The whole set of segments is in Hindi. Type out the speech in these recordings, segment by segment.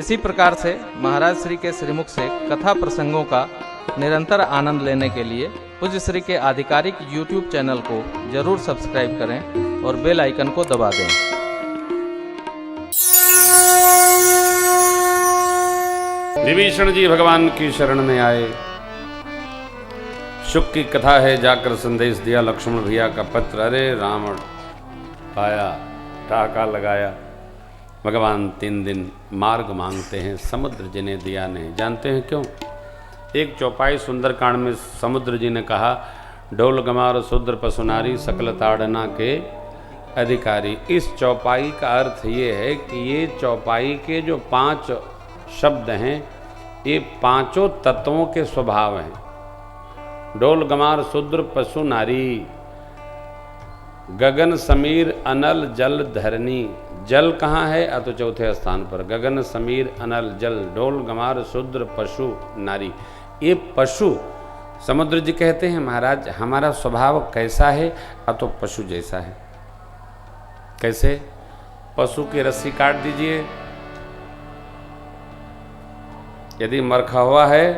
इसी प्रकार से महाराज श्री के श्रीमुख से कथा प्रसंगों का निरंतर आनंद लेने के लिए पूज्य श्री के आधिकारिक YouTube चैनल को जरूर सब्सक्राइब करें और बेल आइकन को दबा दें। विभीषण जी भगवान की शरण में आए। शुक की कथा है, जाकर संदेश दिया लक्ष्मण भैया का पत्र। अरे रावण आया, टाका लगाया। भगवान 3 दिन मार्ग मांगते हैं, समुद्र जी ने दिया नहीं। जानते हैं क्यों? एक चौपाई सुंदरकांड में समुद्र जी ने कहा, डोल गमार शूद्र पशुनारी सकल ताड़ना के अधिकारी। इस चौपाई का अर्थ ये है कि ये चौपाई के जो 5 शब्द हैं, ये 5 तत्वों के स्वभाव हैं। डोल गमार शूद्र पशु नारी, गगन समीर अनल जल धरनी। जल कहाँ है? तो चौथे स्थान पर। गगन समीर अनल जल, डोल गमार शूद्र पशु नारी। ये पशु समुद्र जी कहते हैं, महाराज हमारा स्वभाव कैसा है? तो पशु जैसा है। कैसे? पशु की रस्सी काट दीजिए, यदि मरखा हुआ है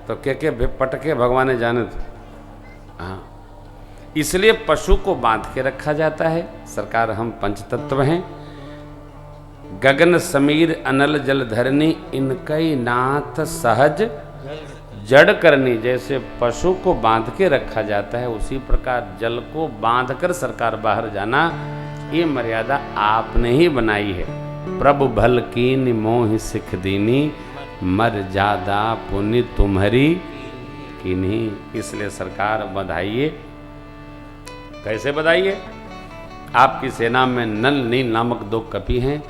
तो के पटके भगवान जाने तो। हाँ, इसलिए पशु को बांध के रखा जाता है। सरकार हम पंचतत्व हैं। गगन समीर अनल जल धरनी, इनकई नाथ सहज जड़ करनी। जैसे पशु को बांध के रखा जाता है, उसी प्रकार जल को बांध कर सरकार बाहर जाना, ये मर्यादा आपने ही बनाई है। प्रभु भल कीन मोह सिख दीनी, मर जादा पुण्य तुम्हारी किन्हीं। इसलिए सरकार बधाइए। कैसे बधाइए? आपकी सेना में नल नील नामक 2 कपि हैं,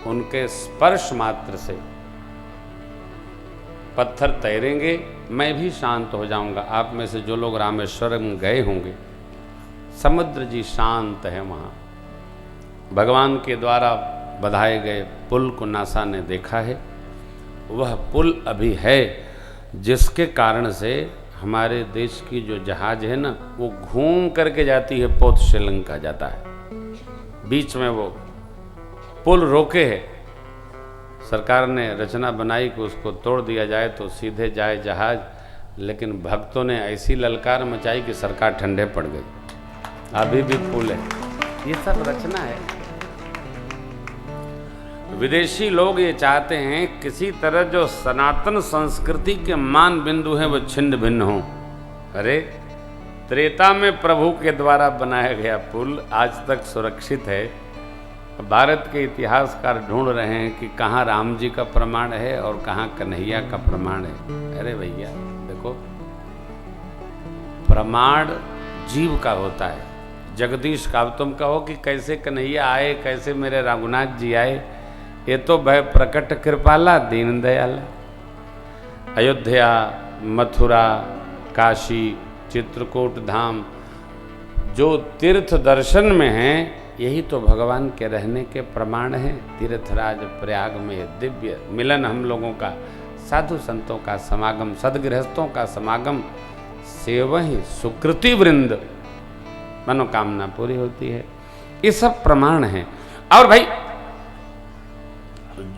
उनके स्पर्श मात्र से पत्थर तैरेंगे, मैं भी शांत हो जाऊंगा। आप में से जो लोग रामेश्वरम गए होंगे, समुद्र जी शांत है वहाँ। भगवान के द्वारा बधाए गए पुल को नासा ने देखा है। वह पुल अभी है, जिसके कारण से हमारे देश की जो जहाज है ना, वो घूम करके जाती है, पोत श्रीलंका जाता है। बीच में वो पुल रोके है। सरकार ने रचना बनाई कि उसको तोड़ दिया जाए तो सीधे जाए जहाज, लेकिन भक्तों ने ऐसी ललकार मचाई कि सरकार ठंडे पड़ गई। अभी भी पुल है। ये सब रचना है। विदेशी लोग ये चाहते हैं किसी तरह जो सनातन संस्कृति के मान बिंदु हैं वो छिन्न भिन्न हों। अरे त्रेता में प्रभु के द्वारा बनाया गया पुल आज तक सुरक्षित है। भारत के इतिहासकार ढूंढ रहे हैं कि कहाँ राम जी का प्रमाण है और कहाँ कन्हैया का प्रमाण है। अरे भैया देखो, प्रमाण जीव का होता है। जगदीश का अब तुम कहो कि कैसे कन्हैया आए, कैसे मेरे रघुनाथ जी आए, ये तो भय प्रकट कृपाला दीन दयाला। अयोध्या, मथुरा, काशी, चित्रकूट धाम जो तीर्थ दर्शन में हैं, यही तो भगवान के रहने के प्रमाण हैं। तीर्थराज प्रयाग में दिव्य मिलन हम लोगों का, साधु संतों का समागम, सदगृहस्थों का समागम, सेवहि सुकृति वृंद, मनोकामना पूरी होती है। ये सब प्रमाण हैं। और भाई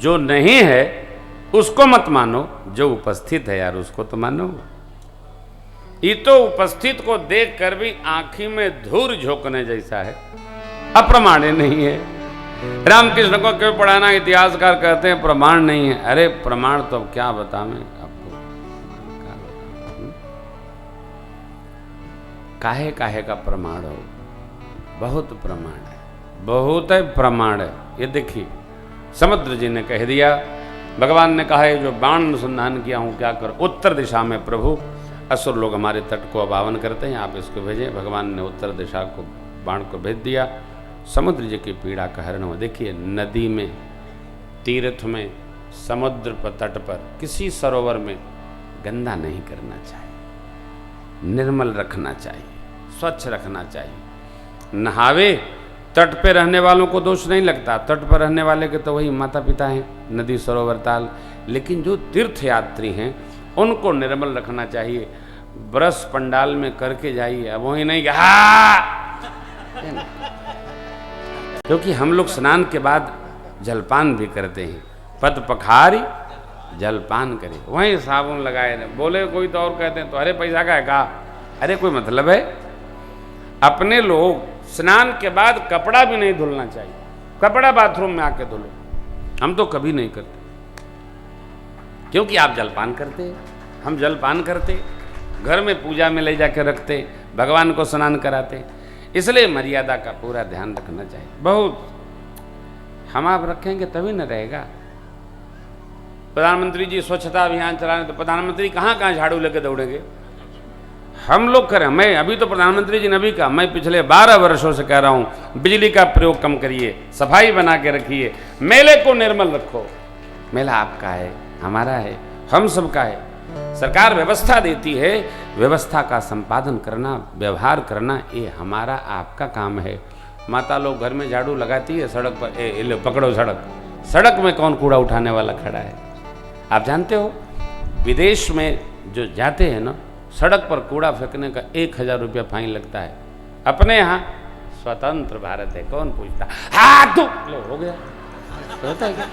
जो नहीं है उसको मत मानो, जो उपस्थित है यार उसको तो मानो। ये तो उपस्थित को देख कर भी आंखी में धूल झोंकने जैसा है, अप्रमाण्य नहीं है। रामकृष्ण को क्यों पढ़ाना? इतिहासकार कहते हैं प्रमाण नहीं है। अरे प्रमाण तो क्या बताएं आपको, काहे काहे का प्रमाण हो? बहुत प्रमाण है, बहुत है प्रमाण है। ये देखिए समुद्र जी ने कह दिया, भगवान ने कहा है जो बाण अनुसंधान किया हूँ क्या कर। उत्तर दिशा में प्रभु असुर लोग हमारे तट को अपावन करते हैं, आप इसको भेजें। भगवान ने उत्तर दिशा को बाण को भेज दिया। समुद्र जी की पीड़ा का हरण हुआ। देखिए नदी में, तीर्थ में, समुद्र पर, तट पर, किसी सरोवर में गंदा नहीं करना चाहिए, निर्मल रखना चाहिए, स्वच्छ रखना चाहिए। नहावे तट पे रहने वालों को दोष नहीं लगता, तट पर रहने वाले के तो वही माता पिता हैं, नदी सरोवर ताल। लेकिन जो तीर्थ यात्री हैं उनको निर्मल रखना चाहिए। ब्रश पंडाल में करके जाइए, अब वही नहीं क्योंकि हम लोग स्नान के बाद जलपान भी करते हैं। पद पखारी जलपान करे, वहीं साबुन लगाए रहे। बोले कोई तो और कहते हैं तो अरे पैसा का है कहा, अरे कोई मतलब है। अपने लोग स्नान के बाद कपड़ा भी नहीं धुलना चाहिए, कपड़ा बाथरूम में आके धुलो, हम तो कभी नहीं करते क्योंकि आप जलपान करते, हम जलपान करते, घर में पूजा में ले जाकर रखते, भगवान को स्नान कराते, इसलिए मर्यादा का पूरा ध्यान रखना चाहिए। बहुत हम आप रखेंगे तभी न रहेगा। प्रधानमंत्री जी स्वच्छता अभियान चला रहे तो प्रधानमंत्री कहाँ कहाँ झाड़ू लेके दौड़ेंगे, हम लोग करें। मैं अभी तो प्रधानमंत्री जी ने भी कहा, मैं पिछले 12 वर्षों से कह रहा हूँ बिजली का प्रयोग कम करिए, सफाई बना के रखिए, मेले को निर्मल रखो। मेला आपका है, हमारा है, हम सबका है। सरकार व्यवस्था देती है, व्यवस्था का संपादन करना, व्यवहार करना ये हमारा आपका काम है। माता लोग घर में झाड़ू लगाती है, सड़क पर लो पकड़ो सड़क, सड़क में कौन कूड़ा उठाने वाला खड़ा है। आप जानते हो विदेश में जो जाते हैं ना, सड़क पर कूड़ा फेंकने का 1000 रुपया फाइन लगता है। अपने यहाँ स्वतंत्र भारत है, कौन पूछता, हाथ लो हो गया, तो होता है क्या?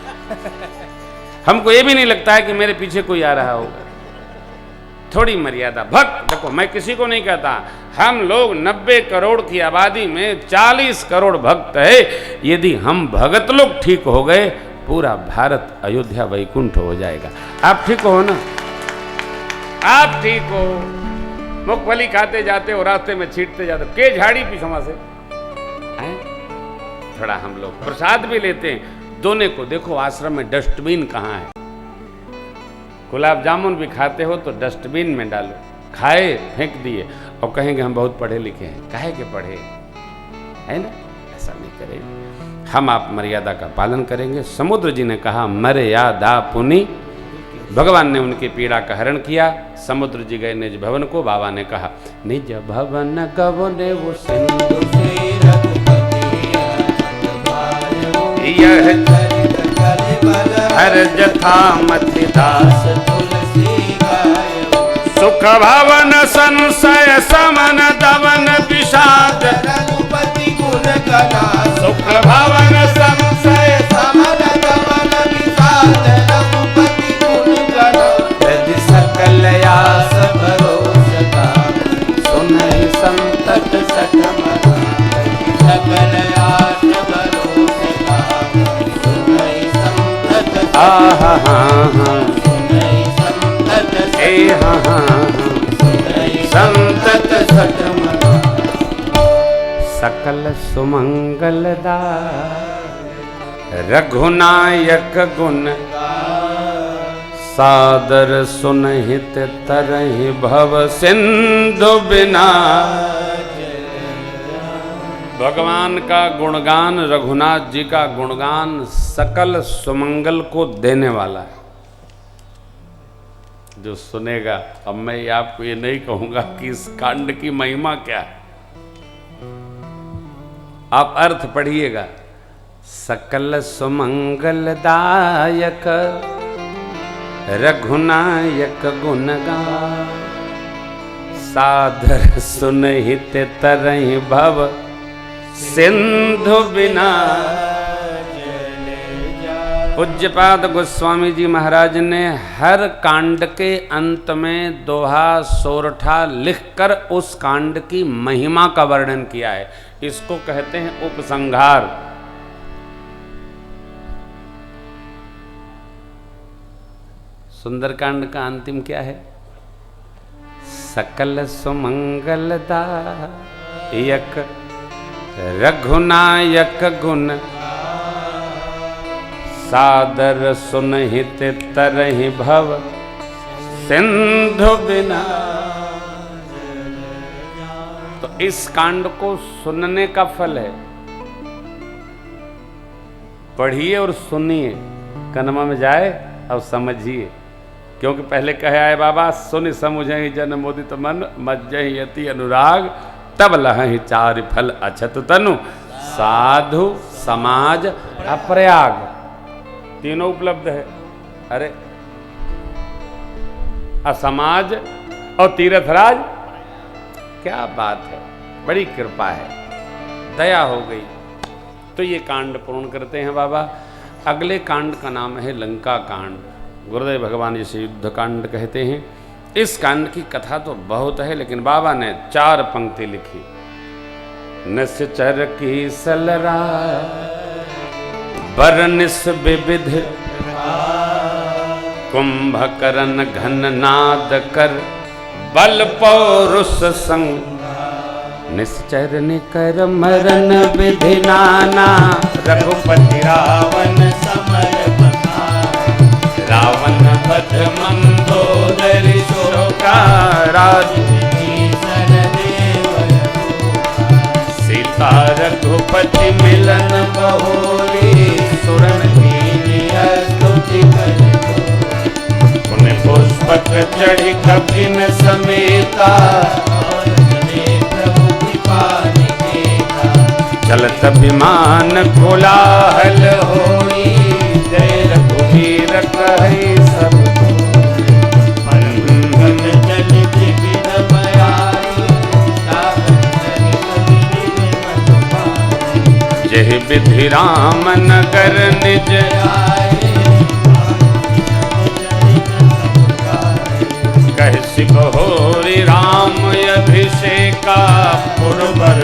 हमको ये भी नहीं लगता है कि मेरे पीछे कोई आ रहा होगा। थोड़ी मर्यादा। भक्त देखो, मैं किसी को नहीं कहता, हम लोग 90 करोड़ की आबादी में 40 करोड़ भक्त है। यदि हम भगत लोग ठीक हो गए, पूरा भारत अयोध्या वैकुंठ हो जाएगा। आप ठीक हो ना, आप ठीक हो। मूंगफली खाते जाते हो, रास्ते में छींटते जाते हो, के झाड़ी पीछवा से हैं? थोड़ा हम लोग प्रसाद भी लेते हैं। दोने को देखो, आश्रम में डस्टबिन कहाँ है? गुलाब जामुन भी खाते हो तो डस्टबिन में डालो, खाए फेंक दिए और कहेंगे हम बहुत पढ़े लिखे हैं। काहे के पढ़े है ना, ऐसा नहीं करेंगे। हम आप मर्यादा का पालन करेंगे। समुद्र जी ने कहा मर्यादा पुनि, भगवान ने उनकी पीड़ा का हरण किया। समुद्र जी गए निज भवन को। बाबा ने कहा निज भवन गवने वो सिंधु यह हर जथा मति दास सुख भवन संशय समन दवन विषाद रघुपति गुण गला। सुख भवन संशय समन दवन विषाद रघुपति गुण गला। यदि सकल आस भरोसा सुनहि संतत सकल सकल आस भरोसा सुनहि संतत आहा सुनहि संतत ए हा संतत सकल सकल सुमंगलदा रघुनायक गुण सादर सुनहित तरहि भव सिंधु बिना। भगवान का गुणगान, रघुनाथ जी का गुणगान सकल सुमंगल को देने वाला है। जो सुनेगा, अब मैं आपको ये नहीं कहूंगा कि इस कांड की महिमा क्या है, आप अर्थ पढ़िएगा। सकल सुमंगलदायक रघुनायक गुणगान सादर सुनहित तरहि भव सिंधु बिना। पूज्यपाद गोस्वामी जी महाराज ने हर कांड के अंत में दोहा सोरठा लिखकर उस कांड की महिमा का वर्णन किया है। इसको कहते हैं उपसंहार। सुंदरकांड का अंतिम क्या है? सकल सुमंगलदायक रघुनायक गुण सादर सुनहित तरहि भव सिंधु बिना। तो इस कांड को सुनने का फल है। पढ़िए और सुनिए, कनमा में जाए और समझिए। क्योंकि पहले कहे आए बाबा सुन समुझहि जन मोदित मन मज्जहि यति अनुराग तब लहहि चारि फल अछत तनु साधु समाज अप्रयाग। तीनों उपलब्ध है। अरे असमाज और तीर्थराज, क्या बात है, बड़ी कृपा है, दया हो गई। तो ये कांड पूर्ण करते हैं बाबा। अगले कांड का नाम है लंका कांड। गुरुदेव भगवान जिसे युद्ध कांड कहते हैं। इस कांड की कथा तो बहुत है, लेकिन बाबा ने 4 पंक्ति लिखी। निश्चर की सलरा बरनिस विविध कुंभकर्ण घन नाद कर बल पौरुष संग निश्चर निकर मरण विधि नाना रघुपति रावण समर रावण बध मंदोदरी शोका सीता रघुपति मिलन बहोरी सुरन पुण्य पुष्पक चढ़ी कपिन समेता चलत विमान कोलाहल होई जय रघुवीर कहे सब जय विधि राम नगर निज कह सिबहोरी राम अभिषेका पुरबर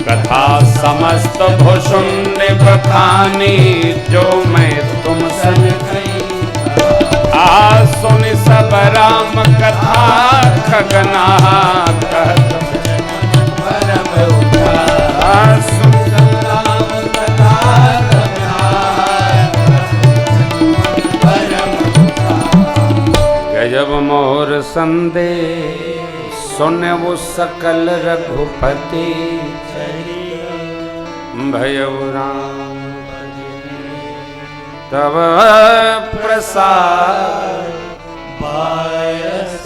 कथा समस्त भुषुण्ड बखानी जो मैं तुम सन आ सुनि सब राम कथा खगना कहत गजब मोर संदेश सुन वो सकल रघुपति भयउ राम तब प्रसाद पायस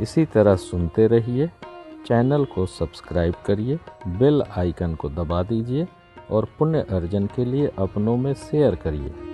इसी तरह सुनते रहिए। चैनल को सब्सक्राइब करिए, बेल आइकन को दबा दीजिए और पुण्य अर्जन के लिए अपनों में शेयर करिए।